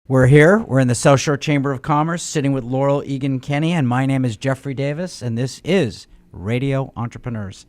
We're here. We're in the South Shore Chamber of Commerce, sitting with Laurel Egan Kenny, and my name is Jeffrey Davis, and this is Radio Entrepreneurs.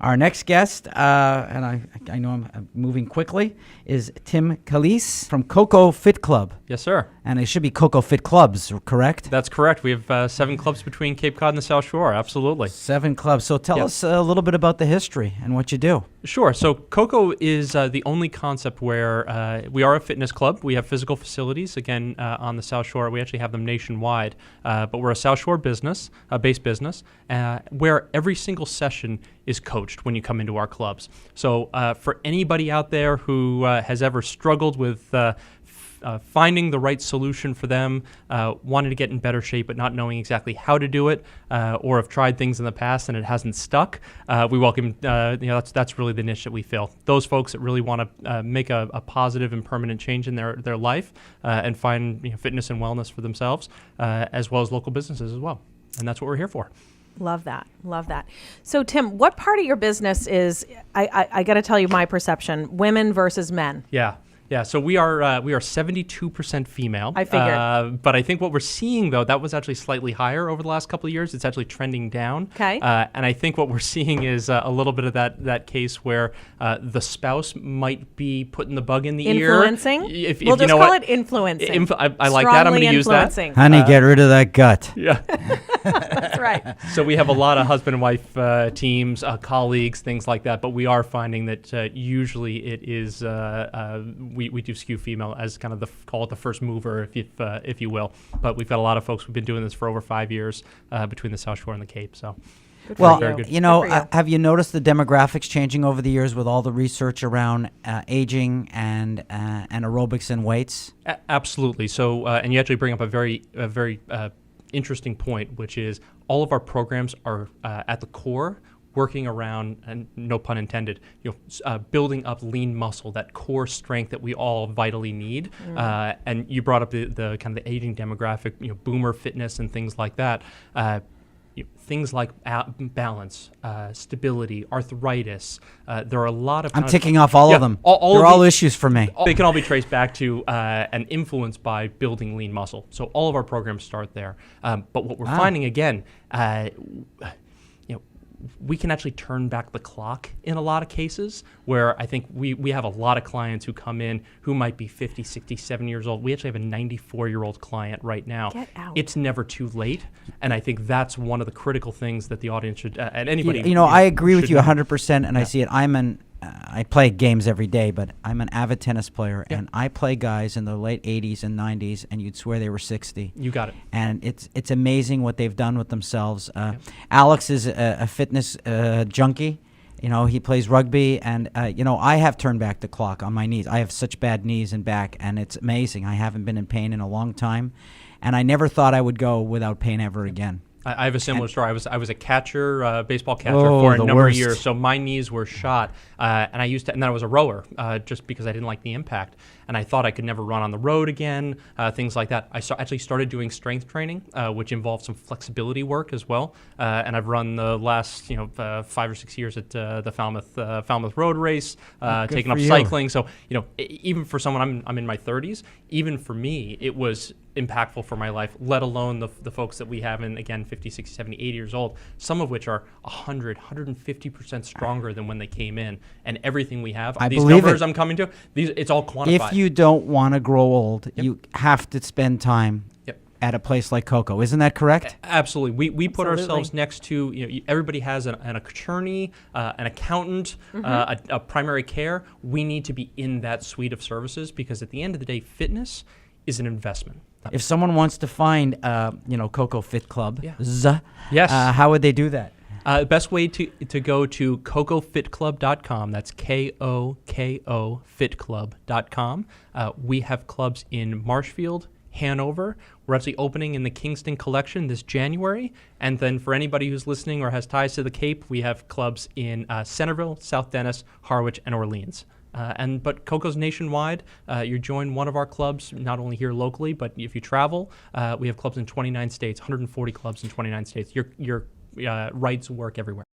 Our next guest, and I know I'm moving quickly, is Tim Calise from Koko Fit Club. Yes, sir. And it should be Koko Fit Clubs, correct? That's correct. We have 7 clubs between Cape Cod and the South Shore. Absolutely. 7 clubs. So tell us a little bit about the history and what you do. Sure. So Koko is the only concept where we are a fitness club. We have physical facilities, again, on the South Shore. We actually have them nationwide. But we're a South Shore business, based business, where every single session is coached when you come into our clubs. So for anybody out there who has ever struggled with finding the right solution for them, wanting to get in better shape but not knowing exactly how to do it, or have tried things in the past and it hasn't stuck, we welcome, that's really the niche that we fill. Those folks that really want to make a positive and permanent change in their life and find fitness and wellness for themselves, as well as local businesses as well. And that's what we're here for. Love that. Love that. So, Tim, what part of your business is, I got to tell you my perception, women versus men? Yeah, so we are 72% female. I figured. But I think what we're seeing, though, that was actually slightly higher over the last couple of years. It's actually trending down. Okay. And I think what we're seeing is a little bit of that case where the spouse might be putting the bug in the influencing? ear. We'll just call it influencing. I like that. I'm going to use that. Honey, get rid of that gut. Yeah. That's right. So we have a lot of husband and wife teams, colleagues, things like that. But we are finding that usually it is we do skew female as kind of call it the first mover, if you will. But we've got a lot of folks who've been doing this for over 5 years between the South Shore and the Cape. So. Well, have you noticed the demographics changing over the years with all the research around aging and aerobics and weights? Absolutely. So, and you actually bring up a very interesting point, which is all of our programs are at the core working around, and no pun intended, building up lean muscle, that core strength that we all vitally need. And you brought up the kind of the aging demographic, boomer fitness and things like that. Things like balance, stability, arthritis. There are a lot of... I'm ticking off all of them. They're all issues for me. They can all be traced back to and influenced by building lean muscle. So all of our programs start there. But what we're finding, again, we can actually turn back the clock in a lot of cases where I think we have a lot of clients who come in who might be 50, 60, 70 years old. We actually have a 94-year-old client right now. Get out. It's never too late. And I think that's one of the critical things that the audience should, and anybody... I agree with you 100%, and I see it. I play games every day, but I'm an avid tennis player, and I play guys in the late 80s and 90s, and you'd swear they were 60. You got it. And it's amazing what they've done with themselves. Alex is a fitness junkie. He plays rugby, and I have turned back the clock on my knees. I have such bad knees and back, and it's amazing. I haven't been in pain in a long time, and I never thought I would go without pain ever again. I have a similar story. I was a catcher, baseball catcher for a number of years. So my knees were shot, and then I was a rower, just because I didn't like the impact, and I thought I could never run on the road again, things like that. I actually started doing strength training, which involved some flexibility work as well, and I've run the last 5 or 6 years at the Falmouth Road Race, taking up cycling. So even for someone, I'm in my 30s. Even for me, it was impactful for my life, let alone the folks that we have in, again, 50, 60, 70, 80 years old, some of which are 100, 150% stronger than when they came in. And everything we have, these numbers I'm coming to, it's all quantified. If you don't want to grow old, you have to spend time at a place like Koko. Isn't that correct? Absolutely. We put ourselves next to, everybody has an attorney, an accountant, a primary care. We need to be in that suite of services because at the end of the day, fitness is an investment. If someone wants to find, Koko Fit Club, yes, how would they do that? The best way to go to kokofitclub.com. That's KOKO fitclub.com. We have clubs in Marshfield, Hanover. We're actually opening in the Kingston Collection this January. And then for anybody who's listening or has ties to the Cape, we have clubs in Centerville, South Dennis, Harwich, and Orleans. But Koko's nationwide. You join one of our clubs, not only here locally, but if you travel, we have clubs in 29 states, 140 clubs in 29 states. Your rights work everywhere.